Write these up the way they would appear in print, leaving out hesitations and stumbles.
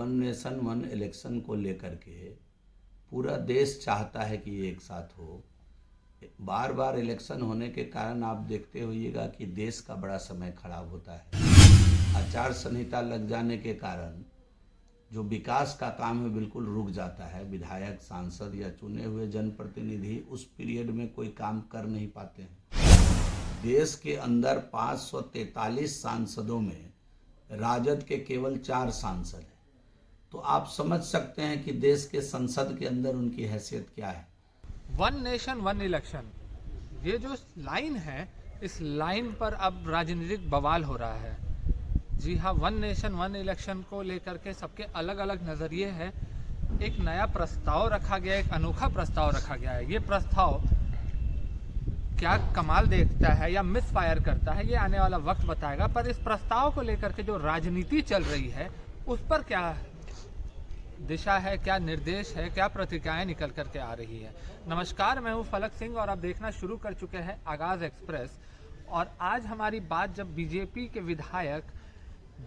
One nation one election को लेकर के पूरा देश चाहता है कि एक साथ हो। बार बार इलेक्शन होने के कारण आप देखते होइएगा कि देश का बड़ा समय खराब होता है। आचार संहिता लग जाने के कारण जो विकास का काम है बिल्कुल रुक जाता है। विधायक, सांसद या चुने हुए जनप्रतिनिधि उस पीरियड में कोई काम कर नहीं पाते हैं। देश के अंदर 543 सांसदों में राजद के केवल 4 सांसद हैं। तो आप समझ सकते हैं कि देश के संसद के अंदर उनकी हैसियत क्या है। वन नेशन वन इलेक्शन, ये जो लाइन है, इस लाइन पर अब राजनीतिक बवाल हो रहा है। जी हाँ, वन नेशन वन इलेक्शन को लेकर के सबके अलग अलग नज़रिए हैं। एक नया प्रस्ताव रखा गया, एक अनोखा प्रस्ताव रखा गया है। ये प्रस्ताव क्या कमाल देखता है या मिस फायर करता है, ये आने वाला वक्त बताएगा। पर इस प्रस्ताव को लेकर के जो राजनीति चल रही है उस पर क्या दिशा है, क्या निर्देश है, क्या प्रतिक्रियाएं निकल करके आ रही है। नमस्कार, मैं हूं फलक सिंह और आप देखना शुरू कर चुके हैं आगाज़ एक्सप्रेस। और आज हमारी बात जब बीजेपी के विधायक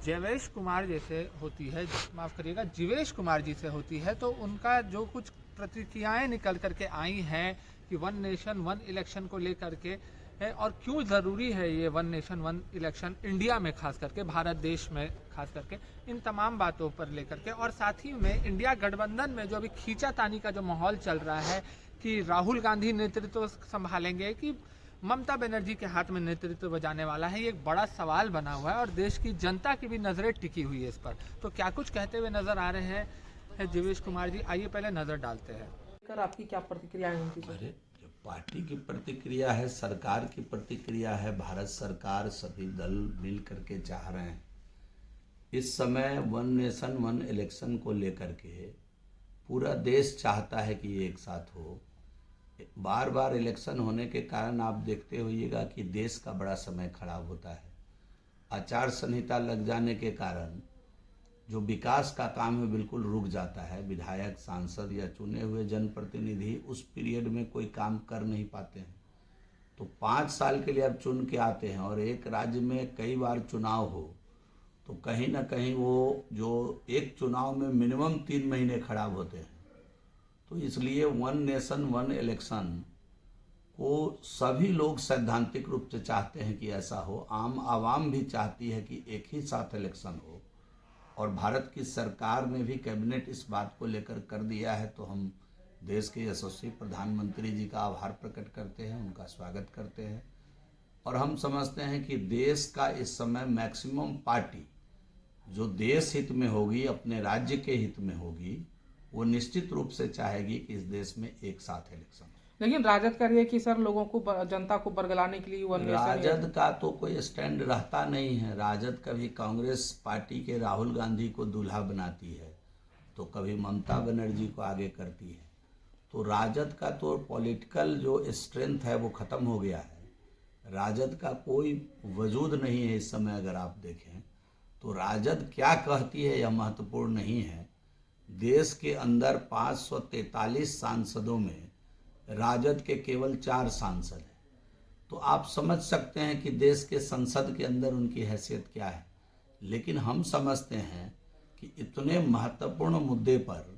जीवेश कुमार जी से होती है, माफ़ करिएगा, जीवेश कुमार जी से होती है, तो उनका जो कुछ प्रतिक्रियाएं निकल करके आई हैं कि वन नेशन वन इलेक्शन को लेकर के है और क्यों ज़रूरी है ये one nation one election India में, खास करके भारत देश में खास करके, इन तमाम बातों पर लेकर के। और साथ ही में इंडिया गठबंधन में जो अभी खींचातानी का जो माहौल चल रहा है कि राहुल गांधी नेतृत्व संभालेंगे कि ममता बनर्जी के हाथ में नेतृत्व बजाने वाला है, ये एक बड़ा सवाल बना हुआ है और देश की जनता की भी नज़रें टिकी हुई है इस पर। तो क्या कुछ कहते हुए नजर आ रहे हैं जीवेश कुमार जी, आइए पहले नज़र डालते हैं। आपकी क्या प्रतिक्रिया है? पार्टी की प्रतिक्रिया है, सरकार की प्रतिक्रिया है, भारत सरकार सभी दल मिल करके चाह रहे हैं। इस समय वन नेशन वन इलेक्शन को लेकर के पूरा देश चाहता है कि एक साथ हो। बार बार इलेक्शन होने के कारण आप देखते होइएगा कि देश का बड़ा समय खराब होता है। आचार संहिता लग जाने के कारण जो विकास का काम है बिल्कुल रुक जाता है। विधायक, सांसद या चुने हुए जनप्रतिनिधि उस पीरियड में कोई काम कर नहीं पाते हैं। तो 5 साल के लिए अब चुन के आते हैं और एक राज्य में कई बार चुनाव हो तो कहीं ना कहीं वो जो एक चुनाव में मिनिमम 3 महीने खराब होते हैं। तो इसलिए वन नेशन वन इलेक्शन को सभी लोग सैद्धांतिक रूप से चाहते हैं कि ऐसा हो। आम आवाम भी चाहती है कि एक ही साथ इलेक्शन हो और भारत की सरकार ने भी कैबिनेट इस बात को लेकर कर दिया है। तो हम देश के यशस्वी प्रधानमंत्री जी का आभार प्रकट करते हैं, उनका स्वागत करते हैं। और हम समझते हैं कि देश का इस समय मैक्सिमम पार्टी जो देश हित में होगी, अपने राज्य के हित में होगी, वो निश्चित रूप से चाहेगी कि इस देश में एक साथ इलेक्शन हो। लेकिन राजद कर रही है कि सर लोगों को, जनता को बरगलाने के लिए राजद का तो कोई स्टैंड रहता नहीं है। राजद कभी कांग्रेस पार्टी के राहुल गांधी को दूल्हा बनाती है तो कभी ममता बनर्जी को आगे करती है। तो राजद का तो पॉलिटिकल जो स्ट्रेंथ है वो खत्म हो गया है। राजद का कोई वजूद नहीं है इस समय। अगर आप देखें तो राजद क्या कहती है यह महत्वपूर्ण नहीं है। देश के अंदर 543 सांसदों में राजद के केवल 4 सांसद हैं। तो आप समझ सकते हैं कि देश के संसद के अंदर उनकी हैसियत क्या है। लेकिन हम समझते हैं कि इतने महत्वपूर्ण मुद्दे पर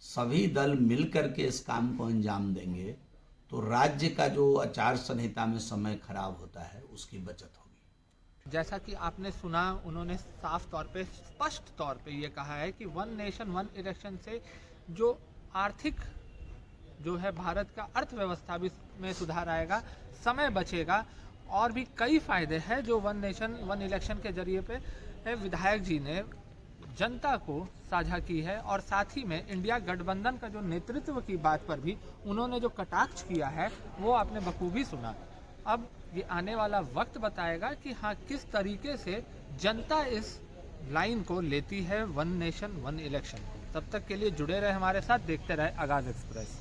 सभी दल मिलकर के इस काम को अंजाम देंगे तो राज्य का जो आचार संहिता में समय खराब होता है उसकी बचत होगी। जैसा कि आपने सुना, उन्होंने साफ तौर पे, स्पष्ट तौर पे ये कहा है कि वन नेशन वन इलेक्शन से जो आर्थिक जो है भारत का अर्थव्यवस्था भी में सुधार आएगा, समय बचेगा और भी कई फायदे हैं जो वन नेशन वन इलेक्शन के जरिए पे विधायक जी ने जनता को साझा की है। और साथ ही में इंडिया गठबंधन का जो नेतृत्व की बात पर भी उन्होंने जो कटाक्ष किया है वो आपने बखूबी सुना। अब ये आने वाला वक्त बताएगा कि हाँ, किस तरीके से जनता इस लाइन को लेती है वन नेशन वन इलेक्शन को। तब तक के लिए जुड़े रहे हमारे साथ, देखते रहे आगाज़ एक्सप्रेस।